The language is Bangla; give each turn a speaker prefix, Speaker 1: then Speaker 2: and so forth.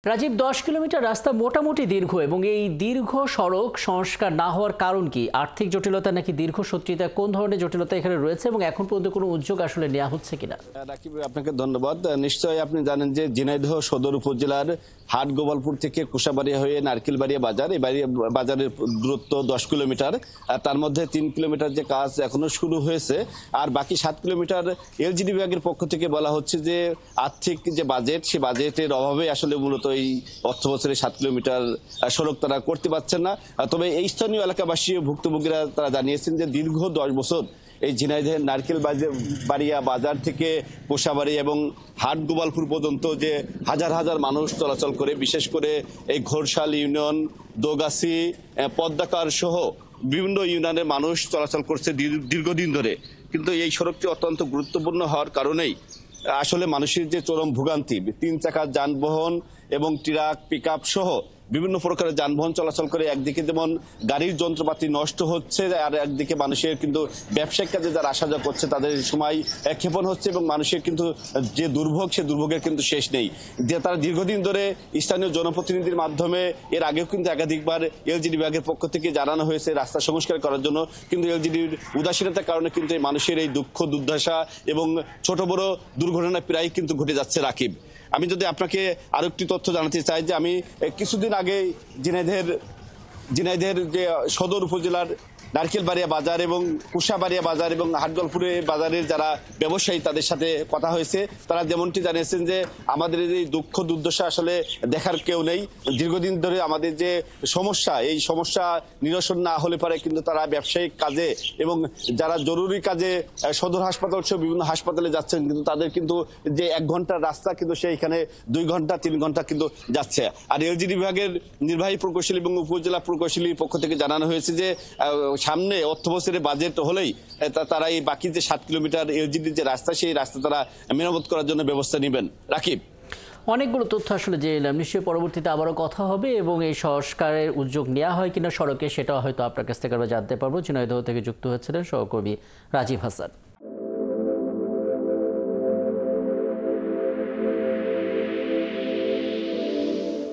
Speaker 1: রাজীব, 10 কিলোমিটার রাস্তা মোটামুটি দীর্ঘ এবং এই দীর্ঘ সড়ক সংস্কার না হওয়ার কারণ কি? আর্থিক জটিলতা নাকি দীর্ঘসূত্রিতা? কোন ধরনের জটিলতা এখানে রয়েছে এবং এখন পর্যন্ত কোনো উদ্যোগ আসলে নেওয়া হচ্ছে কিনা?
Speaker 2: রাকিব, আপনাকে ধন্যবাদ। নিশ্চয়ই আপনি জানেন যে ঝিনাইদহ সদর উপজেলার হাট গোপালপুর থেকে কুশাবাড়িয়া হয়ে নারকেলবাড়িয়া বাজার, এই বাজারের দূরত্ব 10 কিলোমিটার। তার মধ্যে 3 কিলোমিটার যে কাজ এখনো শুরু হয়েছে, আর বাকি 7 কিলোমিটার এলজিডি বিভাগের পক্ষ থেকে বলা হচ্ছে যে আর্থিক যে বাজেট, সে বাজেটের অভাবে আসলে মূলত এই অর্থ বছরে 7 কিলোমিটার সড়ক তারা করতে পারছেন না। তবে এই স্থানীয় এলাকাবাসী ভুক্তভোগীরা তারা জানিয়েছেন যে দীর্ঘ 10 বছর এই ঝিনাইদহের নারকেলবাড়িয়া বাজার থেকে কোষাবাড়ি এবং হাট গোপালপুর পর্যন্ত যে হাজার হাজার মানুষ চলাচল করে, বিশেষ করে এই ঘোরশাল ইউনিয়ন, দোগাছি, পদ্মাকার সহ বিভিন্ন ইউনিয়নের মানুষ চলাচল করছে দীর্ঘদিন ধরে। কিন্তু এই সড়কটি অত্যন্ত গুরুত্বপূর্ণ হওয়ার কারণেই আসলে মানুষের যে চরম ভোগান্তি, 3 চাকার যানবাহন এবং ট্রাক, পিকআপ সহ বিভিন্ন প্রকারের যানবাহন চলাচল করে, একদিকে যেমন গাড়ির যন্ত্রপাতি নষ্ট হচ্ছে, আর একদিকে মানুষের কিন্তু ব্যবসায়িক কাজে যারা আসা যাওয়া করছে তাদের সময় ক্ষেপণ হচ্ছে এবং মানুষের কিন্তু যে দুর্ভোগ, সে দুর্ভোগের কিন্তু শেষ নেই। যে তারা দীর্ঘদিন ধরে স্থানীয় জনপ্রতিনিধির মাধ্যমে এর আগেও কিন্তু একাধিকবার এলজিডি বিভাগের পক্ষ থেকে জানানো হয়েছে রাস্তা সংস্কার করার জন্য, কিন্তু এলজিডির উদাসীনতার কারণে কিন্তু মানুষের এই দুঃখ দুর্দশা এবং ছোট বড় দুর্ঘটনা প্রায় কিন্তু ঘটে যাচ্ছে। রাকিব, আমি যদি আপনাকে আরো একটি তথ্য জানাতে চাই যে আমি কিছুদিন আগে ঝিনাইদহের যে সদর উপজেলার নারকেলবাড়িয়া বাজার এবং কুশাবাড়িয়া বাজার এবং হাটগোপালপুরে বাজারের যারা ব্যবসায়ী, তাদের সাথে কথা হয়েছে। তারা যেমনটি জানিয়েছেন যে আমাদের এই দুঃখ দুর্দশা আসলে দেখার কেউ নেই। দীর্ঘদিন ধরে আমাদের যে সমস্যা, এই সমস্যা নিরসন না হলে পারে কিন্তু তারা ব্যবসায়িক কাজে এবং যারা জরুরি কাজে সদর হাসপাতাল সহ বিভিন্ন হাসপাতালে যাচ্ছেন, কিন্তু তাদের কিন্তু যে 1 ঘন্টার রাস্তা কিন্তু সেইখানে 2 ঘন্টা 3 ঘন্টা কিন্তু যাচ্ছে। আর এলজিডি বিভাগের নির্বাহী প্রকৌশলী এবং উপজেলা প্রকৌশলীর পক্ষ থেকে জানানো হয়েছে যে সামনে অর্থ বছরের বাজেট হলেই তারা এই বাকি যে 7 কিলোমিটার এলজিডির যে রাস্তা, সেই রাস্তা তারা মেরামত করার জন্য ব্যবস্থা নেবেন। রাকিব,
Speaker 1: অনেকগুলো তথ্য আসলে যে এলাম, নিশ্চয়ই পরবর্তীতে আবারও কথা হবে এবং এই সংস্কারের উদ্যোগ নেওয়া হয় কিনা সড়কে, সেটাও হয়তো আপনার কাছ থেকে আমরা জানতে পারবো। ঝিনাইদহ থেকে যুক্ত হচ্ছিলেন সহকর্মী রাজীব হাসান।